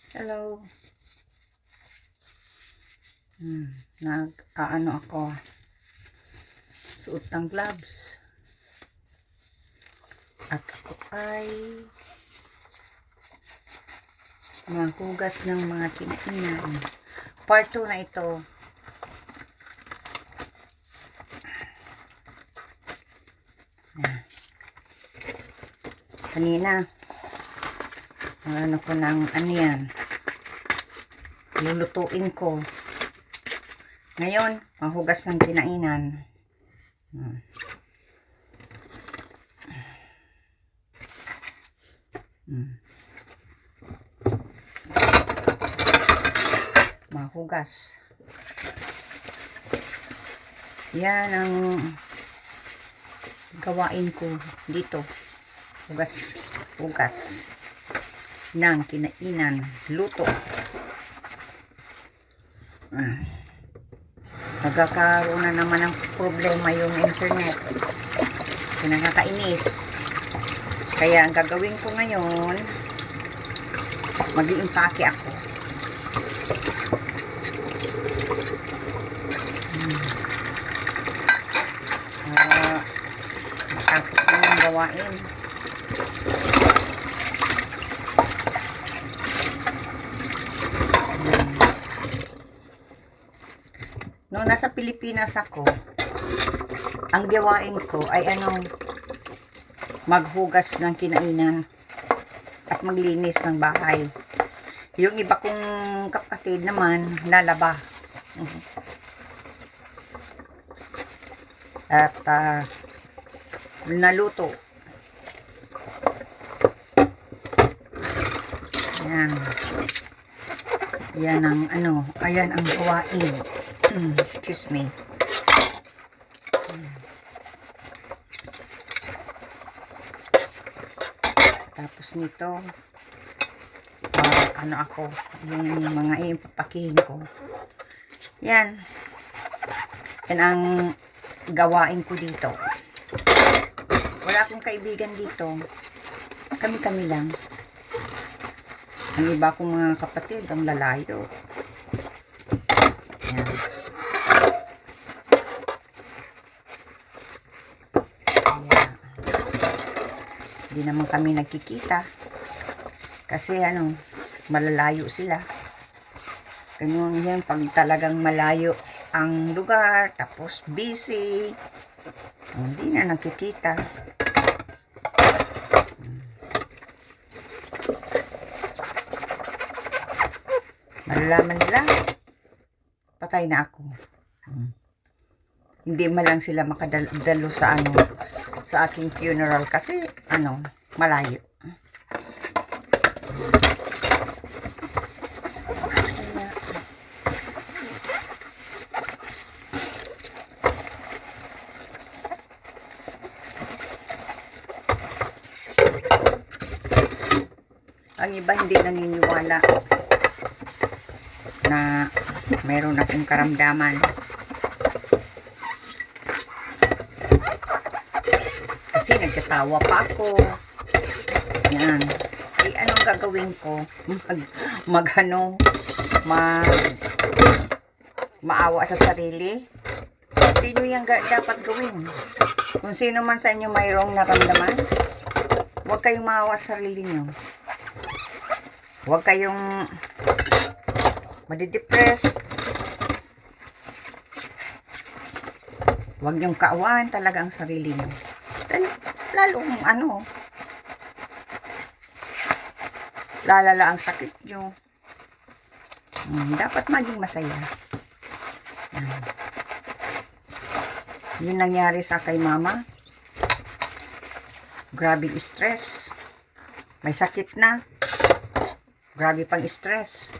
Hello. Nag-aano ako. Suot ng gloves. At ako ay maghugas ng mga kinainan. Part 2 na ito. Kanina, ano ko ng ano yan. Lulutuin ko. Ngayon, mahugas ng kinainan. Mahugas. Yan ang gawain ko dito. Hugas ng kinainan. Luto. Nagkakaroon na naman ng problema yung internet. Nakakainis. Kaya ang gagawin ko ngayon, mag-i-impake ako. Matapos na yung gawain. Nung nasa Pilipinas ako, ang gawain ko ay maghugas ng kinainan at maglinis ng bahay. Yung iba kong kapatid naman, lalaba. At naluto. Yan. Yan ang ayan ang gawain. Excuse me. Tapos nito, ako, yung mga ipapakihin ko. Yan. Yan ang gawain ko dito. Wala akong kaibigan dito. Kami-kami lang. Ang iba kong mga kapatid, ang lalayo. Yan. Hindi naman kami nagkikita. Kasi malalayo sila. Ganun yan, pag talagang malayo ang lugar, tapos busy, hindi na nagkikita. Malalaman nila, patay na ako. Hindi man lang sila makadalo sa sa aking funeral kasi malayo. Ang iba hindi naniniwala na meron akong karamdaman. Kasi nagkatawa pa ako. Yan. Ay, anong gagawin ko? Maawa sa sarili? Hindi nyo yan dapat gawin. Kung sino man sa inyo mayroong naramdaman, huwag kayong maawa sa sarili nyo. Huwag kayong madidepress. Huwag niyong kaawaan talaga ang sarili niyo. Lalong lalala ang sakit niyo. Dapat maging masaya. Yun nangyari sa kay mama. Grabe stress. May sakit na. Grabe pang stress.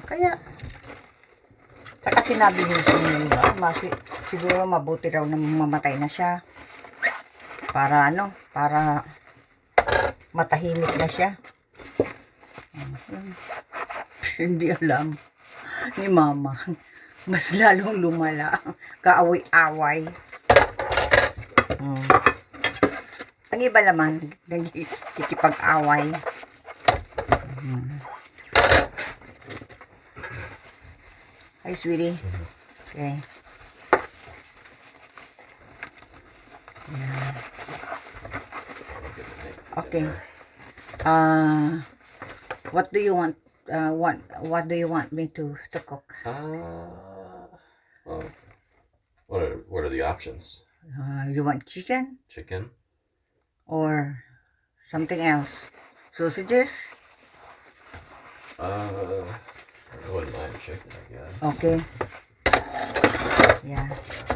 Kaya, saka sinabi niyo sa inyo, siguro mabuti raw na mamatay na siya. Para para matahimik na siya. Hindi alam ni mama. Mas lalong lumala. Kaaway-away. Ang iba naman, nagkikipag-away. Hi, sweetie. Mhm. Okay. Yeah. We'll get the knife Okay. there. What do you want? What do you want me to cook? Well, what are the options? You want chicken Chicken? or something else? Sausages? I wouldn't mind chicken, I guess. Okay. Yeah.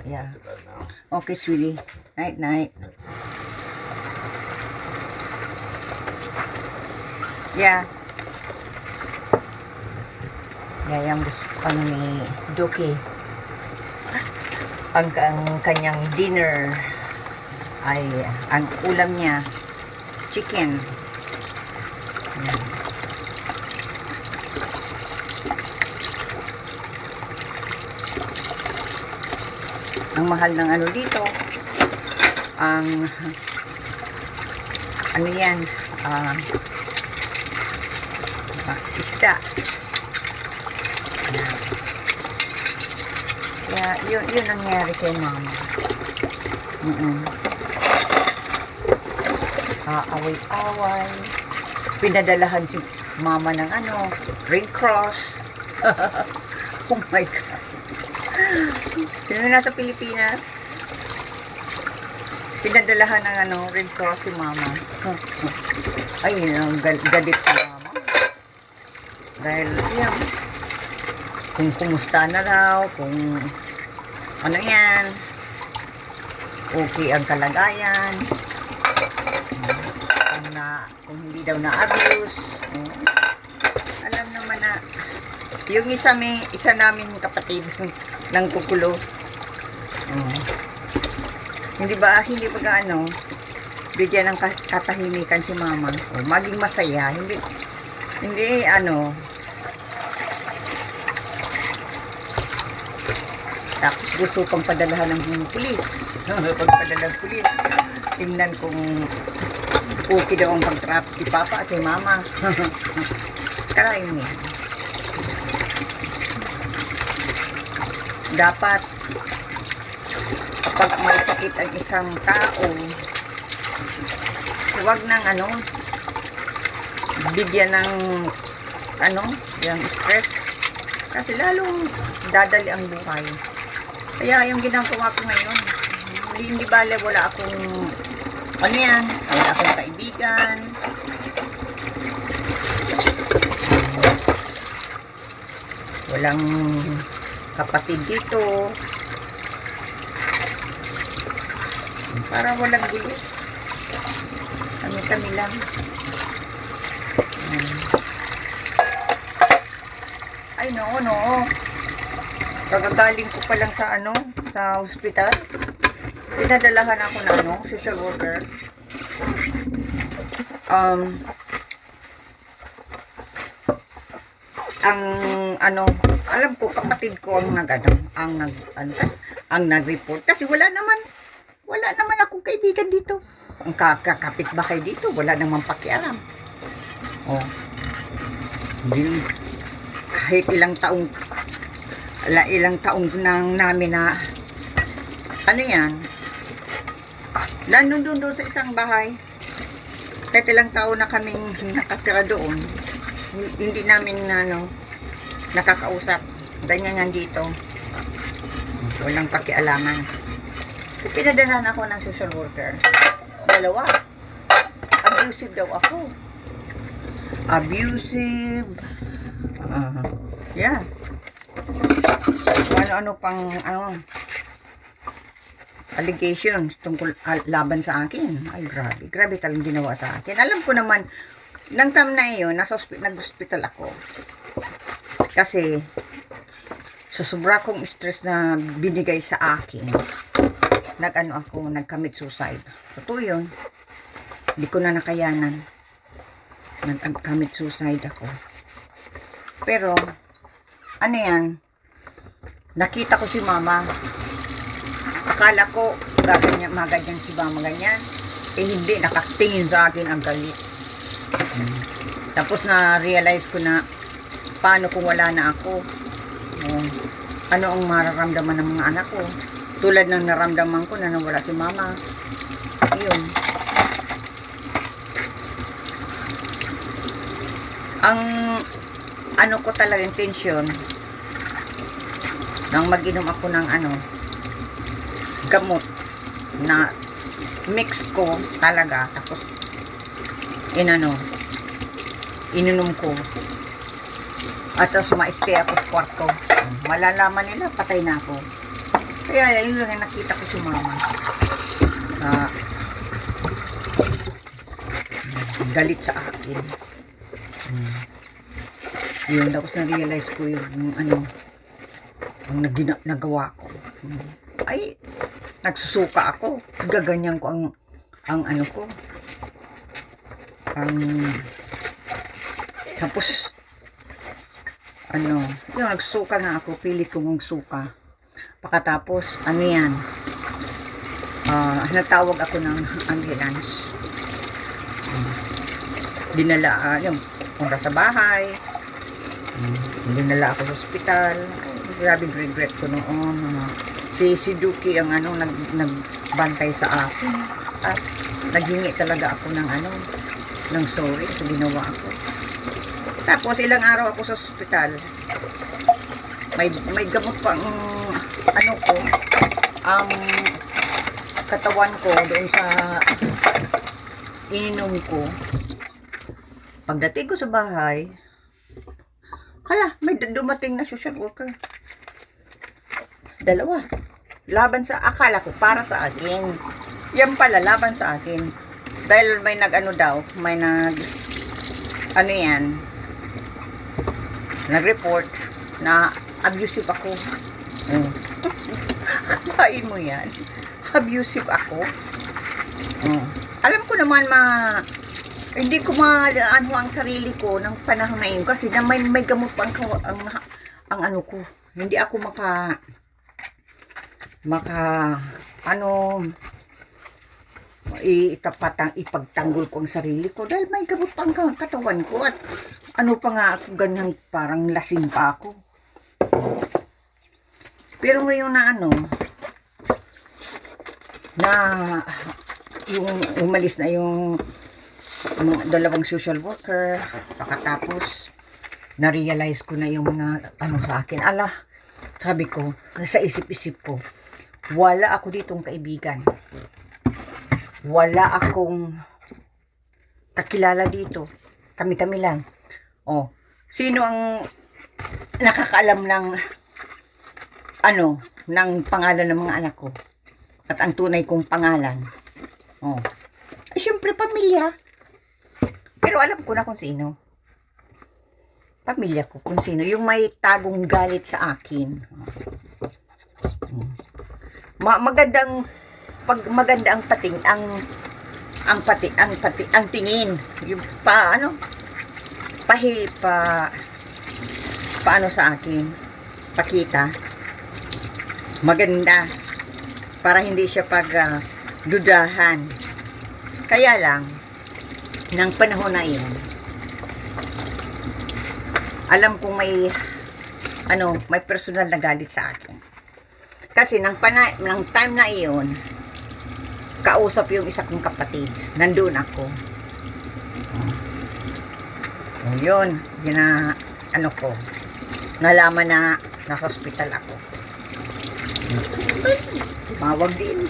Yeah. To bed now. Okay, sweetie. Night, night. Yeah. Yeah, yung gusto ano ni Duki. Ang kanyang dinner ay ang ulam niya chicken. Yan. Ang mahal ng ano dito ang ano yan isda. Kaya yun nangyari kay mama. Away-away. Pinadalahan si mama ng ano, Red Cross. Oh my God. Sino nasa Pilipinas? Pinadalahan ng ano, Red Cross si mama. Ay, galit si mama. Dahil yan, kung kumusta na raw, kung ano yan, okay ang kalagayan, kung hindi daw na-abuse. Alam naman na yung isa namin kapatid ng kukulo, hindi ba gaano bigyan ng katahimikan si mama, maging masaya, hindi ano. Tapos gusto pang padalahan ng pulis. Pagpadala ng pulis, tingnan kung okay daw ang pag-trap si papa at si mama. Karayin niya. Dapat kapag may sakit ang isang tao, huwag nang ano, bigyan ng ano, yung stress. Kasi lalong dadali ang buhay. Kaya yung ginagawa ko ngayon, hindi bale wala akong ano yan, wala akong kaibigan, walang kapatid dito, para walang gulo, kami lang. Ay no, kagagaling ko pa lang sa ano, sa hospital. Pinadalahan ako na ano, social worker. Ang ano, alam ko kapatid ko ang nag-report kasi wala naman akong kaibigan dito. Ang kakapit ba kayo dito? Wala namang pakialam. Hindi, kahit ilang taong nang namin na ano yan, nandun sa isang bahay, kahit ilang taon na kaming nakatira doon, hindi namin nakakausap. Ganyan yan dito, walang pakialaman. Pinadalahan ako ng social worker, 2. Abusive daw ako, yeah, ano pang allegations tungkol laban sa akin. Ay, grabe talagang ginawa sa akin. Alam ko naman nang time na iyon, nag-hospital ako kasi sa sobra kong stress na binigay sa akin, nag-commit suicide. Totoo yun, hindi ko na nakayanan, nag-commit suicide ako. Pero ano yan, nakita ko si mama, akala ko maganyan si mama, ganyan, hindi, nakatingin sa akin ang galit. Tapos na-realize ko na paano kung wala na ako. Oh, ano ang mararamdaman ng mga anak ko. Tulad ng naramdaman ko na nawala si mama. Yun. Ang ano ko talaga intention nang mag-inom ako ng gamot na mix ko talaga, tapos ininom ko at tapos ma-stay ako sa kwarto. Malalaman nila patay na ako. Kaya yun lang nakita ko si mama galit sa akin. Yun, tapos na-realize ko yung ang nagawa ko. Ay, nagsusuka ako. Gaganyan ko ang ko. Tapos, yung nagsuka na ako, pilit kong magsuka. Pagkatapos, yan, natawag ako ng ambulance. Dinala, punta sa bahay. Dinala ako sa ospital. Grabe regret ko noon. Si Duki ang nagbantay sa akin. At naghingi talaga ako ng sorry sa ginawa ko. Tapos ilang araw ako sa ospital. May gamot pa ang katawan ko doon sa ininom ko. Pagdating ko sa bahay, hala, may dumating na social worker. Dalawa. Laban sa, akala ko, para sa akin. Yan pala, laban sa akin. Dahil may nag-report na abusive ako. Kain mo yan. Abusive ako. Alam ko naman hindi ko ang sarili ko ng panahon na yun kasi na may gamot pa ang ko. Hindi ako ipagtanggol ko ang sarili ko dahil may gamot pa ang katawan ko at pa nga ako ganyan, parang lasing pa ako. Pero ngayon na yung umalis na yung dalawang social worker, pagkatapos na-realize ko na yung mga sa akin. Sabi ko, sa isip-isip ko, wala ako ditong kaibigan. Wala akong kakilala dito. Kami-kami lang. Sino ang nakakaalam ng pangalan ng mga anak ko? At ang tunay kong pangalan. Siyempre, pamilya. Pero alam ko na kung sino. Pamilya ko kung sino. Yung may tagong galit sa akin. Maganda ang pating, ang tingin. Yung paano sa akin. Pakita. Maganda. Para hindi siya dudahan. Kaya lang, ng panahon na iyon, alam kong may personal na galit sa akin. Kasi ng time na iyon, kausap yung isa kong kapatid. Nandun ako. Yun, ko. Nalaman na nasa hospital ako. Tumawag din.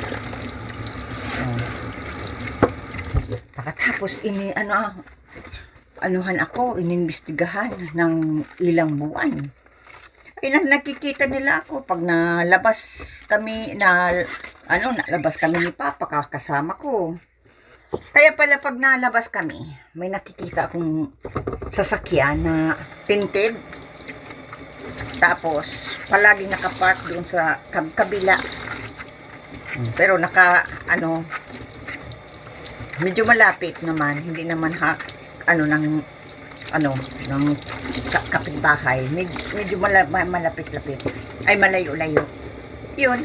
Pagkatapos inimbestigahan ng ilang buwan. Ay nakikita nila ako pag nalabas kami ni Papa kasama ko. Kaya pala pag nalabas kami, may nakikita akong sasakyan na tinted. Tapos palagi nakapark doon sa kabila. Pero medyo malapit naman, hindi naman ng kapitbahay. Medyo malapit-lapit. Ay malayo-layo. Yun.